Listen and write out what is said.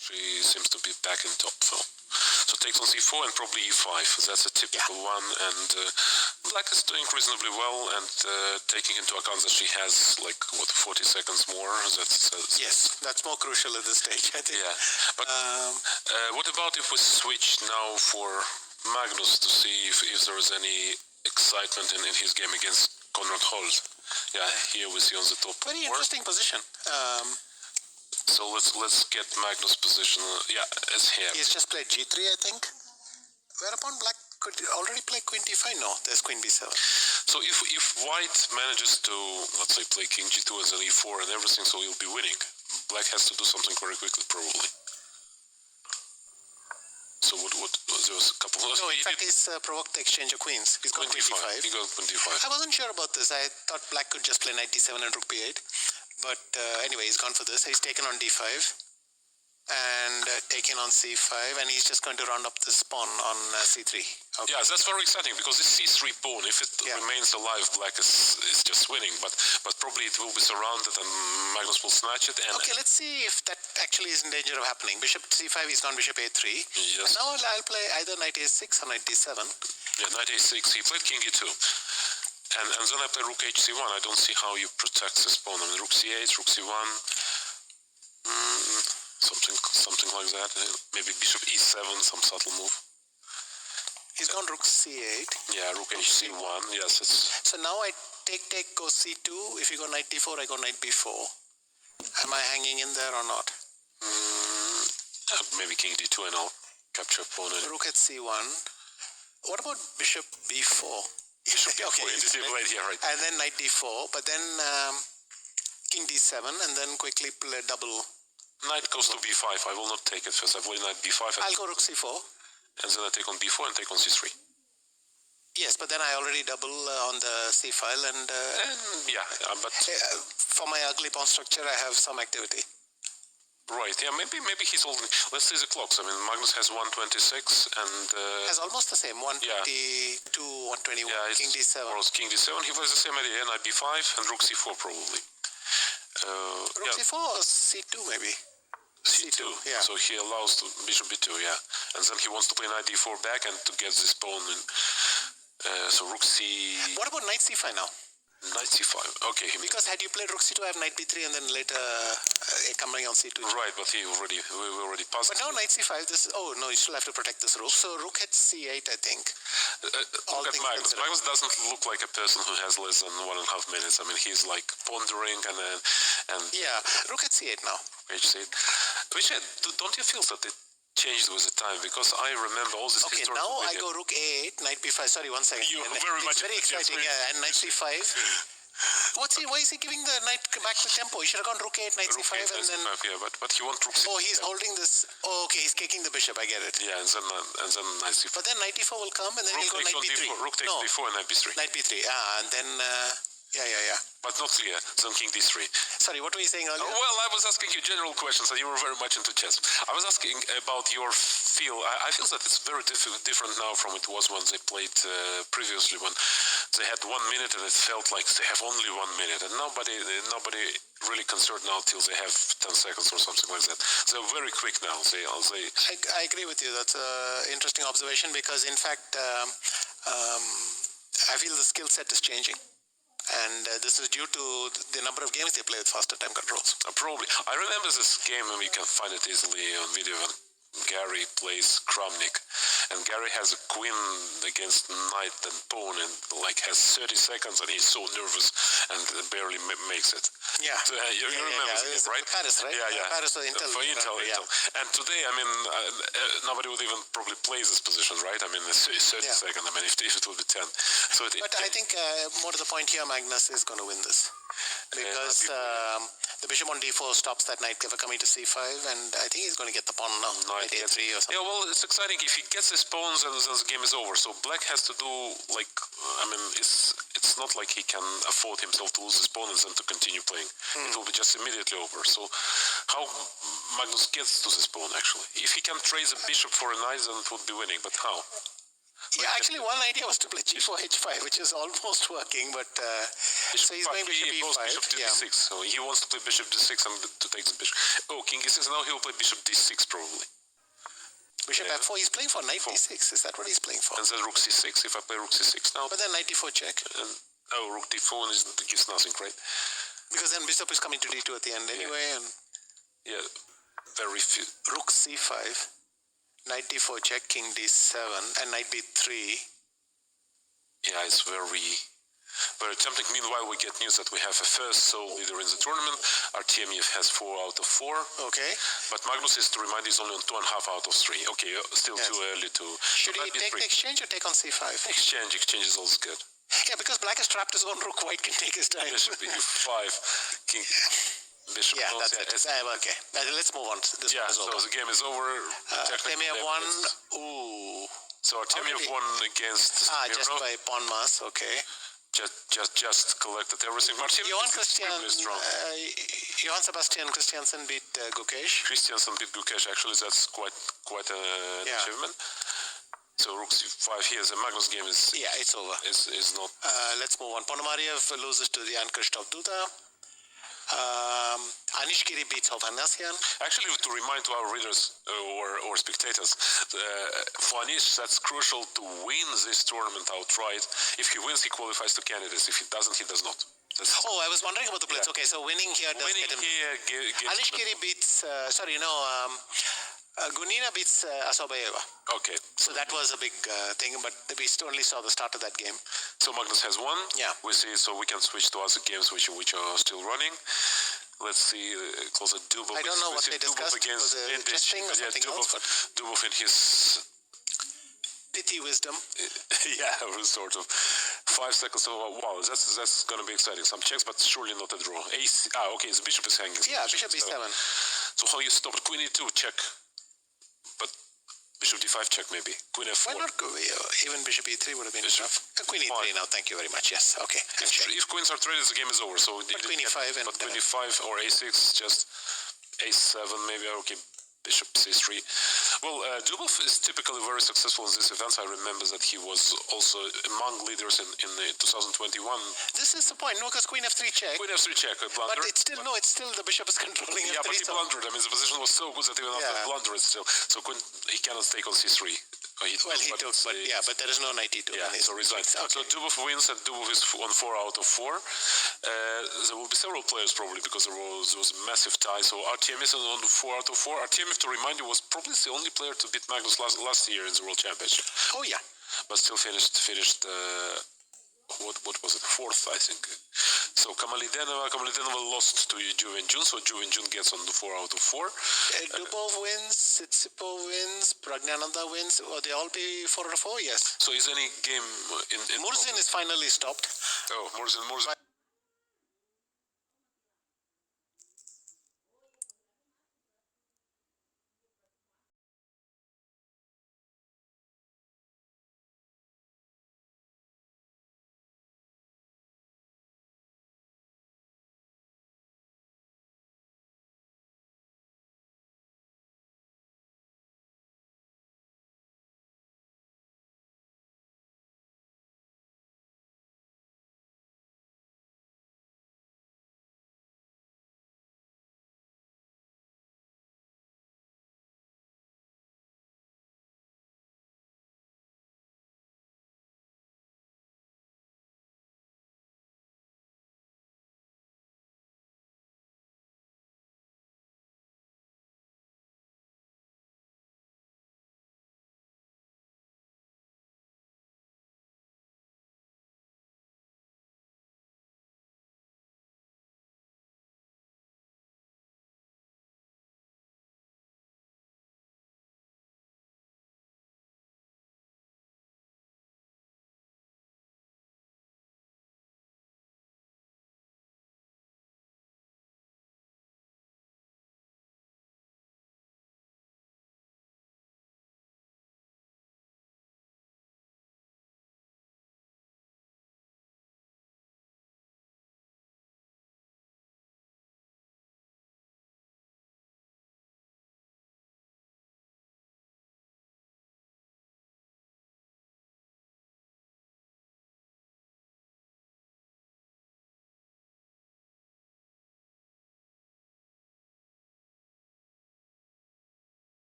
She seems to be back in top. So takes on c4 and probably e5. That's a typical one. And Black is doing reasonably well, and taking into account that she has 40 seconds more. Yes, that's more crucial at this stage, I think. Yeah, but what about if we switch now for Magnus to see if there is any excitement in his game against Conrad Holt? Yeah, here we see on the top. Very interesting position. So let's get Magnus' position. Yeah, as here. He's just played g3, I think. Whereupon Black could already play queen d5. No, there's queen b7. So if White manages to, let's say, play king g2 as an e4 and everything, so he'll be winning. Black has to do something very quickly, probably. So what there was a couple of... No, in fact, he's provoked the exchange of queens. He's got queen d5. He got queen d5. I wasn't sure about this. I thought Black could just play knight d7 and rook b8. But anyway, he's gone for this. He's taken on d5 and taken on c5, and he's just going to round up the pawn on c3. Okay. Yeah, that's very exciting, because this c3 pawn, if it remains alive, Black is just winning. But probably it will be surrounded, and Magnus will snatch it. And okay, let's see if that actually is in danger of happening. Bishop c5, he's gone bishop a3. Yes. And now I'll play either knight a6 or knight d7. Yeah, knight a6. He played king e2. And then I play rook hc1. I don't see how you protect this pawn. I mean, rook c8, rook c1, something like that. Maybe bishop e7, some subtle move. He's gone rook c8. Yeah, rook hc1. Yes, it's. So now I take, go c2. If you go knight d4, I go knight b4. Am I hanging in there or not? Maybe king d2, and I'll capture pawn. Rook at c1. What about bishop b4? Bishop b4, right here, right. And then knight d4, but then king d7, and then quickly play double. Knight goes to b5. I will not take it first. I play knight b5. I'll go rook c4. And then I take on b4 and take on c3. Yes, but then I already double on the c file, and but for my ugly pawn structure, I have some activity. Right, yeah, maybe he's holding. Let's see the clocks. I mean, Magnus has 126 and... has almost the same, 122, 121, yeah, king d7. King d7, he plays the same idea, knight b5 and rook c4 probably. Rook c4 or c2 maybe? C2, yeah. So he allows bishop b2, yeah. And then he wants to play knight d4 back and to get this pawn in. So rook c... What about knight c5 now? Knight c5, okay. Because had you played rook c2, I have knight b3, and then later coming on c2. Right, but we already passed. But now knight c5, you still have to protect this rook. So rook at c8, I think. Look at Magnus. Magnus doesn't look like a person who has less than 1.5 minutes. I mean, he's like pondering and yeah, rook at c8 now. h8. Which don't you feel that it changed with the time? Because I remember all this. Okay, now I go rook a8, knight b5. Sorry, 1 second. It's very exciting. Yeah, and knight c5. Why is he giving the knight back to tempo? He should have gone rook a8, knight c5, and then. Yeah, but he wants rook c5. Oh, he's holding this. Oh, okay, he's kicking the bishop. I get it. Yeah, and then knight c5. But then knight d4 will come, and then he'll go knight b3. Rook takes d4 and knight b3. Knight b3. And then. Yeah. But not clear. Then king d3. Sorry, what were you saying earlier? Well, I was asking you general questions, and you were very much into chess. I was asking about your feel. I feel that it's very different now from it was when they played previously, when they had 1 minute and it felt like they have only 1 minute, and nobody really concerned now till they have 10 seconds or something like that. They're very quick now. I agree with you. That's an interesting observation, because in fact, I feel the skill set is changing. And this is due to the number of games they play with faster time controls. Probably. I remember this game, and you can find it easily on video, when Gary plays Kramnik. And Gary has a queen against knight and pawn, and has 30 seconds, and he's so nervous and barely makes it. Yeah. So, you remember this game, right? Paris, right? Yeah. Paris for Intel. For Intel. And today, I mean, nobody would even probably play this position, right? I mean, 30 seconds. I mean, if it would be 10. But I think more to the point here, Magnus is going to win this. Because the bishop on d4 stops that knight ever coming to c5, and I think he's going to get the pawn now. Knight a3 or something. Yeah, well, it's exciting. If he gets his pawns, then the game is over. So Black has to do, it's not like he can afford himself to lose his pawn and then to continue playing. It will be just immediately over. So how Magnus gets to this pawn, actually? If he can trade the bishop for a knight, then it would be winning, but how? Yeah, actually, one idea was to play G4 H5, which is almost working, but so he's going Bishop E5. Bishop to D6, so he wants to play Bishop D6 and to take the Bishop. Oh, King E6, now he will play Bishop D6 probably. Bishop F4, he's playing for Knight D6, is that what he's playing for? And then Rook C6, if I play Rook C6 now. But then Knight D4 check. And, Rook D4 gives nothing, right? Because then Bishop is coming to D2 at the end anyway, and... Yeah, very few. Rook C5, Knight D4 check, King D7, and Knight B3. Yeah, it's very tempting. Meanwhile, we get news that we have a first sole leader in the tournament. Artemiev has 4 out of 4. Okay. But Magnus is to remind he's only on 2.5 out of 3. Okay, still too early to... Should he take the exchange or take on C5? Exchange is also good. Yeah, because black has trapped his own rook, white can take his time. Bishop E5, King... Bishop. Yeah, that's it. Okay, let's move on. This one is over. So the game is over. Artemiev won. Ooh. So Artemiev won against Smirnov. Just by pawn mass, okay. Just collected everything. Johann Sebastian Christiansen beat Gukesh. Christiansen beat Gukesh. Actually, that's quite an achievement. So Rook C5 here. The Magnus game is it's over. Is not. Let's move on. Ponomariev loses to the Christoph Duda. Anishkiri beats Hovhannisyan. Actually, to remind to our readers or spectators, for Anish, that's crucial to win this tournament outright. If he wins, he qualifies to candidates. If he doesn't, he does not. I was wondering about the Blitz. Yeah. Okay, so winning here does get him... Anishkiri beats... Gunina beats Asobayeva. Okay. So that was a big thing, but we only saw the start of that game. So Magnus has won. Yeah. We see, so we can switch to other games which are still running. Let's see, close at Dubov. I don't know what they discussed. Against testing or something else, but... Dubov in his... Pity wisdom. Yeah, sort of. 5 seconds. So, wow, that's going to be exciting. Some checks, but surely not a draw. Okay, the bishop is hanging. Yeah, bishop B7. So how you stopped? Queen E2, check. But bishop D5 check maybe. Queen F4. Why not go? Even bishop E3 would have been enough. Queen E3 now, thank you very much. Yes, okay. If queens are traded, the game is over. So but Queen E5 but Queen E5 or A6, just A7 maybe. Okay. Bishop C3. Well, Dubov is typically very successful in these events. I remember that he was also among leaders in 2021. This is the point, no, because Queen F3 check. Queen F3 check, blunder. But it's still the bishop is controlling F3. Yeah, but he blundered. I mean, the position was so good that even after blunder, it's still. So he cannot take on C3. He took, but there is no knight E2. Yeah, so resigned. Okay. So Dubov wins, and Dubov is on 4 out of 4. There will be several players probably because there was a massive tie. So Artemiev is on 4 out of 4. Artemiev, to remind you, was probably the only player to beat Magnus last year in the World Championship. Oh yeah, but still finished. What was it? 4th, I think. So Kamalidenova lost to Ju Wenjun, so Ju Wenjun gets on the 4 out of 4. Dubov wins, Tsitsipo wins, Praggnanandhaa wins. Will they all be 4 out of 4? Yes. So is any game in Murzin is finally stopped. Oh, Murzin.